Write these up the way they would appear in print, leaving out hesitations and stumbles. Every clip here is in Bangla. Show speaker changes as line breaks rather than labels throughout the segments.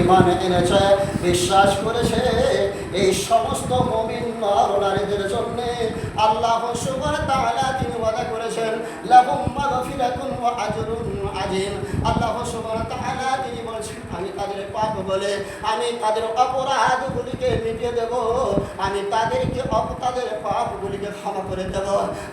ঈমান এনেছে, বিশ্বাস করেছে, এই সমস্ত মুমিন নর নারীদের জন্য আল্লাহ সুবহানাহু ওয়া তাআলা তিনি ওয়াদা করেছেন লাহুম মাগফিরাতুন ওয়া আজরুন আযীম। আল্লাহ সুবহানাহু ওয়া তাআলা তিনি বলেছেন আমি তাদের পাপ বলে আমি তাদের অপরাধগুলিকে মিটিয়ে দেব, আমি তাদের পাপগুলিকে ক্ষমা করে দেব,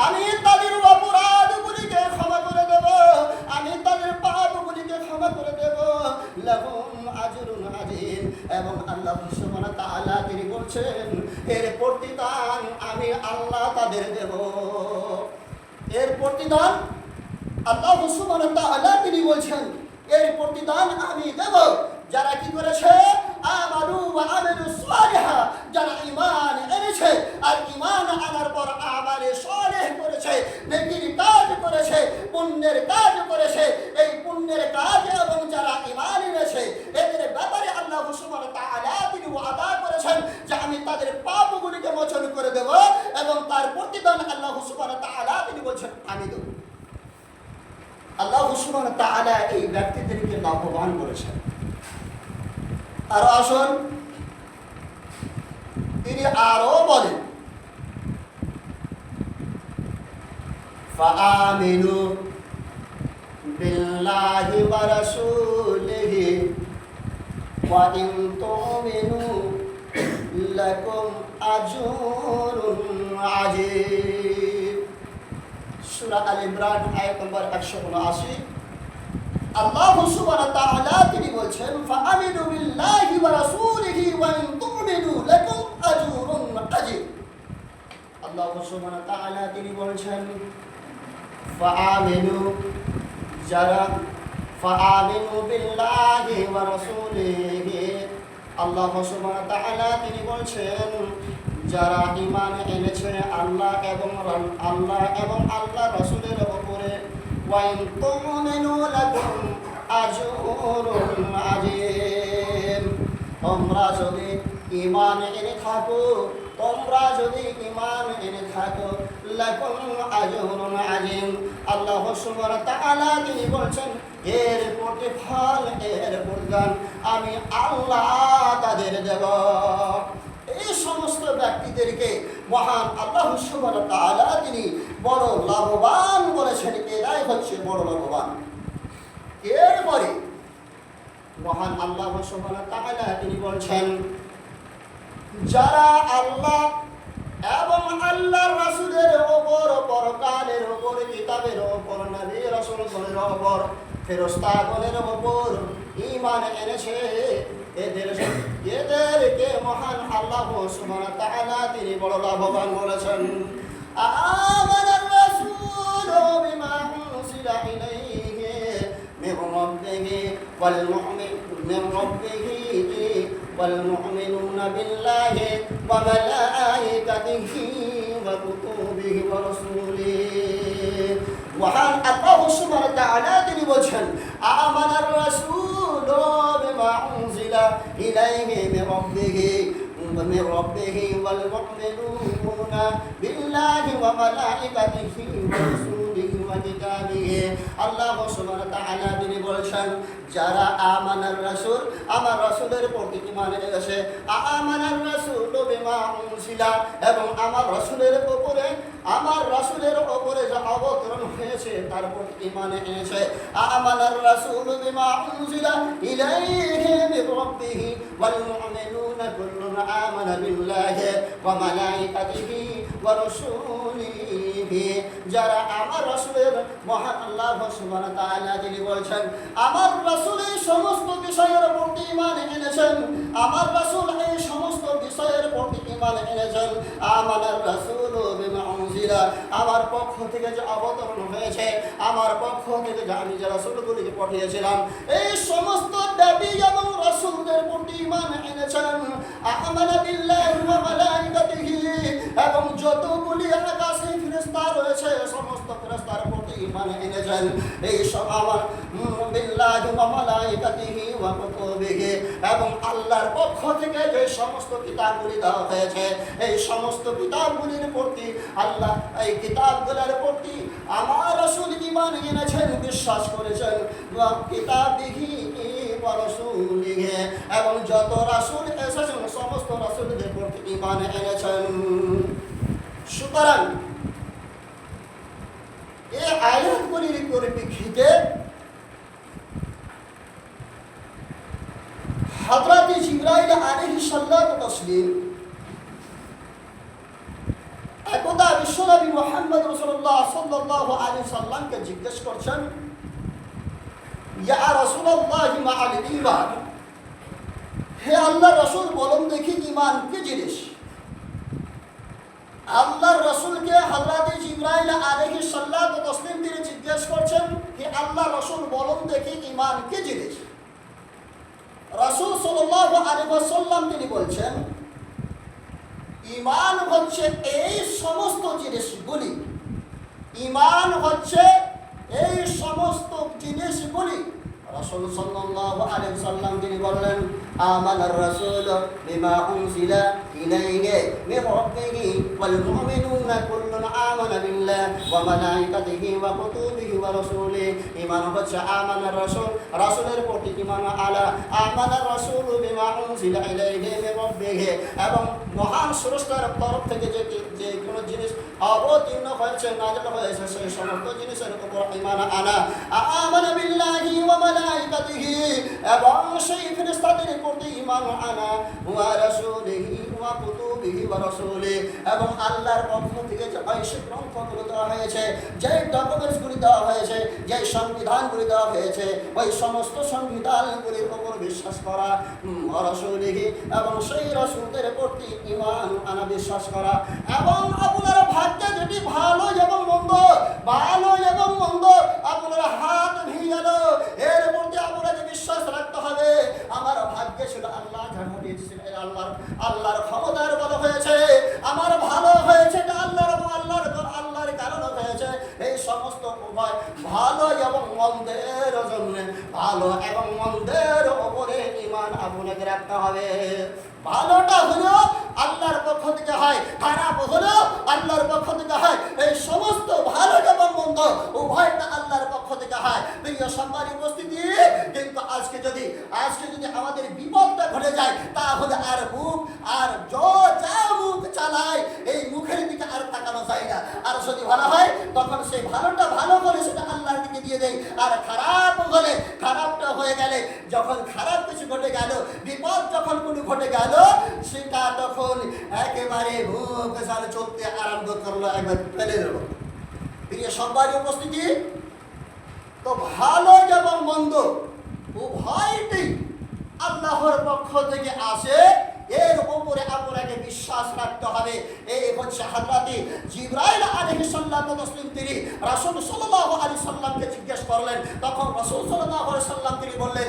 আমি তাদের অপরাধগুলিকে ক্ষমা করে দেব, আমি তাদের পাপগুলিকে ক্ষমা করে দেব। লাহুম আজরুন আযীম। এবং আল্লাহ সুবহানাহু ওয়া তাআলা তিনি বলছেন এর প্রতিদান আমি আল্লাহ তাদের দেব। এর প্রতিদান আল্লাহ সুবহানাহু ওয়া তাআলা তিনি বলছেন এর প্রতিদান আমি দেব যারা কি করেছে আমানু ওয়া আমিলুস সালিহা, যারা ঈমান এনেছে আর ঈমান আনার পর আমালে সালেহ করেছে, নেকির কাজ করেছে, পুণ্যের কাজ করেছে। এই পুণ্যের কাজ এবং যারা ঈমান এনেছে এদের ব্যাপারে আল্লাহ সুবহানাহু ওয়া তাআলা তিনি ওয়াদা করেছেন যে আমি তাদের পাপগুলিকে মোচন করে দেব এবং তার প্রতিদান আল্লাহ সুবহানাহু ওয়া তাআলা তিনি বলছেন আমি দেব। আল্লাহ সুবহানাহু ওয়া তাআলা এই ব্যক্তিদেরকে লাভবান করেছেন। আর আসুন তিনি আরো বলেন ফাআমিনু বিল্লাহি ওয়া রাসূলিহি ওয়া ইন তুমিনু লাকুম আজরুন আযীম। সূরা আল ইমরান আয়াত নম্বর 179। আল্লাহ সুবহানাহু ওয়া তাআলা তিনি বলছেন ফাআমিনু বিল্লাহি ওয়া রাসূলিহি ওয়া ইন তুমিনু লাকুম আজরুন আযীম। আল্লাহ সুবহানাহু ওয়া তাআলা তিনি বলছেন ফাআমিনু বিল্লাহি ওয়া রাসূলিহি। আল্লাহ সুবহানাহু ওয়া তাআলা তিনি বলছেন যারা ঈমান এনেছে আল্লাহ এবং আল্লাহ রাসূলের উপরে ওয়া ইন তুমিনু লাকুম আজরুন আযীম। তোমরা যদি ঈমান এনে থাকো লাকুম আজরুন আযীম। আল্লাহ সুবহানাহু ওয়া তাআলা তিনি বলছেন এর প্রতিফল এর প্রতিদান আমি আল্লাহ তাদের দেব। এই সমস্ত ব্যক্তিদেরকে মহান আল্লাহ সুবহানাহু ওয়া তাআলা তিনি বড় লাভবান বলেছেন, এরাই হচ্ছে বড় লাভবান। এরপরে মহান আল্লাহ সুবহানাহু ওয়া তাআলা তিনি বলছেন যারা আল্লাহ এবং আল্লাহর রাসূলের উপর, পরকালের উপর, কিতাবের উপর, নবী রাসূলগণের উপর, ফেরেশতাগণের উপর ঈমান এনেছে এদেরকে মহান আল্লাহ সুবহানাহু ওয়া তাআলা তিনি বড় লাভবান বলেছেন। আমানার রাসূলু বিমা উনজিলা ইলাইহি মির রাব্বিহি ওয়াল মুমিনুনা বিল্লাহি ওয়া মালাইকাতিহি ওয়া কুতুবিহি ওয়া রাসূলিহি। মহান আল্লাহ সুবহানাহু ওয়া তাআলা তিনি বলছেন আমানার রাসূলু বিমা উনজিলা ইলাইহি মির রাব্বিহি ওয়াল মুমিনুনা বিল্লাহি ওয়া মালাইকাতিহি ওয়া রাসূলিহি ওয়া কিতাবিহি। আল্লাহ সুবহানাহু ওয়া তাআলা তিনি বলছেন যারা আমানার রাসূল আমার রাসূলের প্রতি ঈমান এনেছে, আমানার রাসূলু বিমা উনজিলা এবং আমার রাসূলের উপরে যা অবতরণ হয়েছে তার প্রতি ঈমান এনেছে। আমানার রাসূলু বিমা উনজিলা ইলাইহি মির রাব্বিহি ওয়াল মুমিনুনা কুল্লুন আমানা বিল্লাহি ওয়া মালাইকাতিহি ওয়া রাসূলিহি। যারা আমার রাসূলের মহান আল্লাহ সুবহানাহু ওয়া তাআলা তিনি বলছেন আমার রাসূল এই সমস্ত বিষয়ের প্রতি ঈমান এনেছেন, আমার রাসূল এই সমস্ত বিষয়ের প্রতি ঈমান এনেছেন। আমানার রাসূলু বিমা উনজিলা আমার পক্ষ থেকে যে অবতরণ হয়েছে, আমার পক্ষ থেকে যে আমি যে রাসূলগুলিকে পাঠিয়েছিলাম এই সমস্ত নবী এবং রাসূলদের প্রতি ঈমান এনেছেন। আমানা বিল্লাহি ওয়া মালাইকাতিহি এবং যতগুলি আকাশে ফেরেশতা রয়েছে সমস্ত ফেরেশতার প্রতি ঈমান এনেছেন। এই সব আমার বিল্লাহি ওয়া মালাইকাতিহি ওয়া কুতুবিহি এবং আল্লাহর পক্ষ থেকে যে সমস্ত কিতাবগুলি দেওয়া হয়েছে এই সমস্ত কিতাবগুলির প্রতি আল্লাহ এই কিতাবগুলোর প্রতি আমার রাসূল ঈমান এনেছেন, বিশ্বাস করেছেন। ওয়া কিতাবিহি ওয়া রাসূলিহি, এবং যত রাসূল এসেছেন সমস্ত রাসূলদের প্রতি ঈমান এনেছেন। সুতরাং এই আয়াতগুলির পরিপ্রেক্ষিতে হযরত জিবরাইল আলাইহিস সালাতু ওয়াস তাসলিম একদা বিশ্বনবী মুহাম্মদ রাসূলুল্লাহ সাল্লাল্লাহু আলাইহি সাল্লামকে জিজ্ঞেস করছেন, ইয়া রাসূলুল্লাহ মা'আল ঈমান, হে আল্লাহর রাসূল বলুন দেখি ঈমান কি জিনিস? আল্লাহর রাসূলকে হযরত জিবরাইল আলাইহিস সালাতু ওয়াস তাসলিম তিনি জিজ্ঞেস করছেন, হে আল্লাহর রাসূল বলুন দেখি ঈমান কি জিনিস? রাসূল সাল্লাল্লাহু আলাইহি ওয়াসাল্লাম তিনি বলছেন, ঈমান হচ্ছে এই সমস্ত জিনিসগুলি, ঈমান হচ্ছে এই সমস্ত জিনিসগুলি। রাসূল সাল্লাল্লাহু আলাইহি ওয়াসাল্লাম তিনি বললেন, আমানার রাসূল বিমা উনজিলা ইলাইহি মির রাব্বিহি ওয়াল মুমিনুনা কুল্লুন আমানা বিল্লাহি ওয়া মালাইকাতিহি ওয়া কুতুবিহি ওয়া রাসূলিহি। ঈমান হচ্ছে আমানার রাসূল, রাসূলের প্রতি ঈমান আলা আমানার রাসূল বিমা উনজিলা ইলাইহি মির রাব্বিহি, এবং মহান স্রষ্টার তরফ থেকে যে কোনো জিনিস অবতীর্ণ হয়েছে নাযিল হয়েছে সেই সমস্ত জিনিসের উপর ঈমান আনা। আমানা বিল্লাহি ওয়া মালাইকাতিহি, এবং সেই ফেরেশতাদের প্রতি ঈমান আনা, ওয়া রাসূলিহি ওয়া কুতুবিহি ওয়া রাসূলিহি, এবং আল্লাহর পক্ষ থেকে যে ঐশী গ্রন্থগুলো দেওয়া হয়েছে, যে ডকুমেন্টসগুলি দেওয়া হয়েছে, যে সংবিধানগুলি দেওয়া হয়েছে, ওই সমস্ত সংবিধানগুলির উপর বিশ্বাস করা, ওয়া রাসূলিহি, এবং সেই রাসূলদের প্রতি ঈমান আনা, বিশ্বাস করা। এবং আপনার ভাগ্যে যেটি ভালো এবং মন্দ, ভালো এবং মন্দ আপনার হাত ভেঙে গেল, এর প্রতি আপনাকে বিশ্বাস রাখতে হবে। আমার ভাগ্যে ছিল আল্লাহ জানা দিয়েছে, আল্লাহর ক্ষমতার বলে হয়েছে, আমার ভালো হয়েছে এটা আল্লাহর কারণে হয়েছে। এই সমস্ত উভয় ভালো এবং মন্দের জন্য, ভালো এবং মন্দের উপরে ঈমান আপনাকে রাখতে হবে। ভালোটা হলো আল্লাহর পক্ষ থেকে হয়, খারাপ হলো আল্লাহর পক্ষ থেকে হয়। এই সমস্ত ভালো এবং মন্দ উভয়টা আল্লাহর পক্ষ থেকে হয়। প্রিয় সম্মানী উপস্থিতি, কিন্তু আজকে যদি আমাদের বিপদটা ঘটে যায়, তাহলে আর মুখ আর যা মুখ চালায় এই মুখের দিকে আর তাকানো যায় না। আর যদি ভালো হয় তখন সেই ভালোটা ভালো করে সেটা আল্লাহর দিকে দিয়ে দেয়। আর খারাপ হলে, খারাপটা হয়ে গেলে, যখন খারাপ কিছু ঘটে গেল, বিপদ যখন কোনো ঘটে গেল, সেটা তখন একেবারে মুখ চালে চলতে আরম্ভ করলো, একবার ফেলে দেব। প্রিয় সম্মানী উপস্থিতি, তো ভালো এবং মন্দ উভয়টি আল্লাহর পক্ষ থেকে আসে, এর উপরে আপনাকে বিশ্বাস রাখতে হবে। এই হচ্ছে হযরত জিবরাইল আলাইহিস সালাতু ওয়াস তাসলিম তিনি রাসূল সাল্লাল্লাহু আলাইহি সাল্লামকে জিজ্ঞেস করলেন। তখন রাসূল সাল্লাল্লাহু আলাইহি সাল্লাম তিনি বললেন,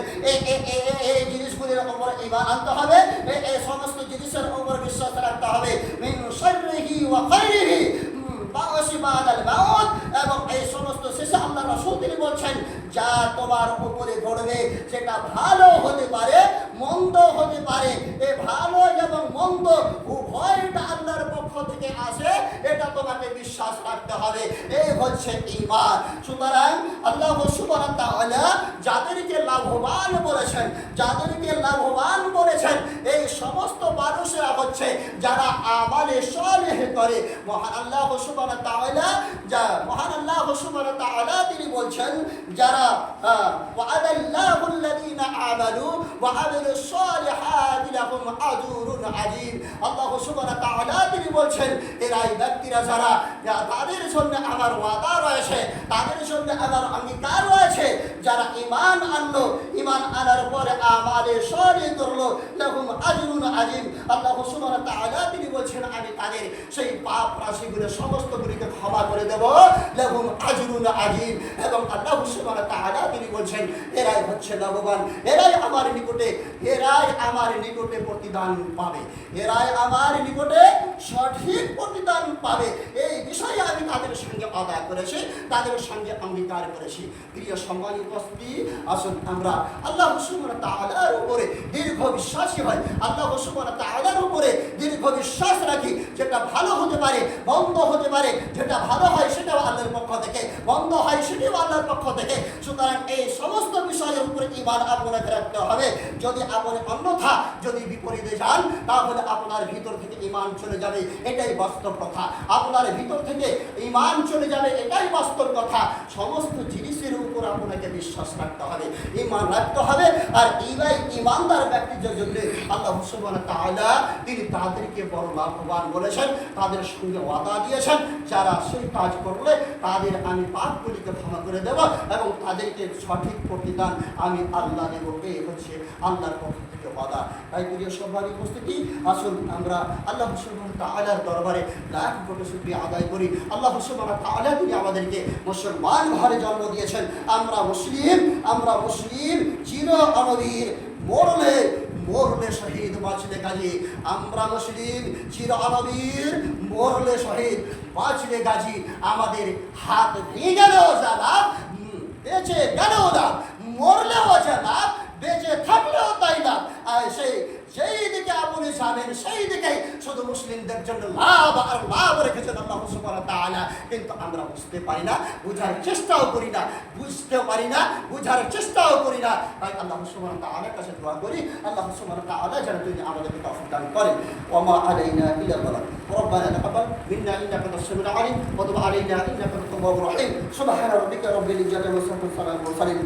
এই জিনিসগুলির উপর ঈমান আনতে হবে, এই সমস্ত জিনিসের উপর বিশ্বাস রাখতে হবে। মিন শাররিহি ওয়া খায়রিহি এবং এই সমস্ত শেষে আল্লাহ রাসূল তিনি বলছেন, যা তোমার উপরে ঘটবে সেটা ভালো হতে পারে, মন্দ হতে পারে। এই ভালো এবং মন্দ উভয়টা আল্লাহর পক্ষ থেকে আসে, এটা তোমাকে বিশ্বাস রাখতে হবে। এই হচ্ছে ঈমান। সুতরাং আল্লাহ সুবহানাহু ওয়া তাআলা যাদেরকে লাভবান বলেছেন, এই সমস্ত মানুষেরা হচ্ছে যারা আমালে সালেহ করে। মহান আল্লাহ সুবহানাহু ওয়া তাআলা তিনি বলছেন, যারা ওয়া'আদাল্লাহুল্লাযীনা আমানু ওয়া আমিলুস সালিহাতি লাহুম আজরুন আযীম। আল্লাহ সুবহানাহু ওয়া তাআলা তিনি বলছেন, এরাই ব্যক্তিরা যারা তাদের জন্য আমার ওয়াদা রয়েছে, তাদের জন্য আমার অঙ্গীকার রয়েছে, যারা ঈমান আনলো, ঈমান আনার পরে আমালে সালিহ করলো, লাহুম আজরুন আযীম। আল্লাহ সুবহানাহু ওয়া তাআলা তিনি বলছেন, আমি তাদের সেই পাপ রাশিগুলো সমস্তগুলিকে ক্ষমা করে দেব, লাহুম আজরুন আযীম। এবং আল্লাহ সুবহানাহু ওয়া তাআলা তিনি বলছেন, এরাই হচ্ছে লাভবান, এরাই আমার নিকটে প্রতিদান পাবে, এরাই আমার নিকটে সঠিক প্রতিদান পাবে। এই বিষয়ে আমি তাদের সঙ্গে আদা করেছি, তাদের সঙ্গে অঙ্গীকার করেছি। প্রিয় সম্মানী উপস্থিতি, আসুন আমরা আল্লাহ সুবহানাহু ওয়া তাআলার উপরে দীর্ঘ বিশ্বাসী হয়, আল্লাহ সুবহানাহু ওয়া তাআলার উপরে দীর্ঘ বিশ্বাস রাখি। যেটা ভালো হতে পারে, মন্দ হতে পারে, যেটা ভালো হয় সেটাও আল্লাহর পক্ষ থেকে, মন্দ হয় সেটাও আল্লাহর পক্ষ থেকে। সুতরাং এই সমস্ত বিষয় বিষয়ের উপরে ঈমান আপনাকে রাখতে হবে। যদি আপনি অন্যথা যদি বিপরীতে যান তাহলে আপনার ভিতর থেকে ঈমান চলে যাবে, এটাই বাস্তব কথা। আপনার ভিতর থেকে ঈমান চলে যাবে, এটাই বাস্তব কথা। সমস্ত জিনিসের উপর আপনাকে বিশ্বাস রাখতে হবে, ঈমান রাখতে হবে। আর ঈমানদার ব্যক্তিদের জন্য আল্লাহ সুবহানাহু ওয়া তাআলা তিনি তাদেরকে বড় লাভবান বলেছেন, তাদের সঙ্গে ওয়াদা দিয়েছেন, যারা সেই কাজ করলে তাদের আমি পাপগুলিকে ক্ষমা করে দেব এবং তাদেরকে সঠিক প্রতিদান আমি আল্লাহ দেব। এই হচ্ছে আল্লাহর পক্ষ থেকে ওয়াদা। তাই প্রিয় সভার উপস্থিতি, আসুন আমরা আল্লাহ সুবহানাহু ওয়া তাআলার দরবারে লাখ কোটি শুকরিয়া আদায় করি। আল্লাহ সুবহানাহু ওয়া তাআলা তিনি আমাদেরকে মুসলমান ঘরে জন্ম দিয়েছেন। আমরা মুসলিম চির অনবীর, মরলে শহীদ বাঁচলে গাজী। আমরা মুসলিম চির অনবীর, মরলে শহীদ বাঁচলে গাজী। আমাদের হাত ভেঙে গেলেও জানাব, বেঁচে গেলেও না, মরলেও জানাব, বেঁচে থাকলেও তাই না। সেই দিকে আপনি যাবেন, সেই দিকেই শুধু মুসলিমদের জন্য লাভ আর লাভ রেখেছেন আল্লাহ সুবহানাহু ওয়া তাআলা। কিন্তু আমরা বুঝতে পারি না, বুঝার চেষ্টাও করি না, বুঝতেও পারি না, বুঝার চেষ্টাও করি না। তাই আল্লাহ সুবহানাহু ওয়া তাআলার কাছে দোয়া করি, আল্লাহ সুবহানাহু ওয়া তাআলা যেন তিনি আমাদেরকে তৌফিক দান করেন। ওয়া মা আলাইনা ইল্লাল বালাগ। রব্বানা তাকাব্বাল মিন্না ইন্নাকা আনতাস সামিউল আলিম ওয়া তুব আলাইনা ইন্নাকা আনতাত তাওয়াবুর রহিম। সুবহানা রাব্বিকা রাব্বিল ইজ্জাতি ওয়া সালামুন আলাল মুরসালিন।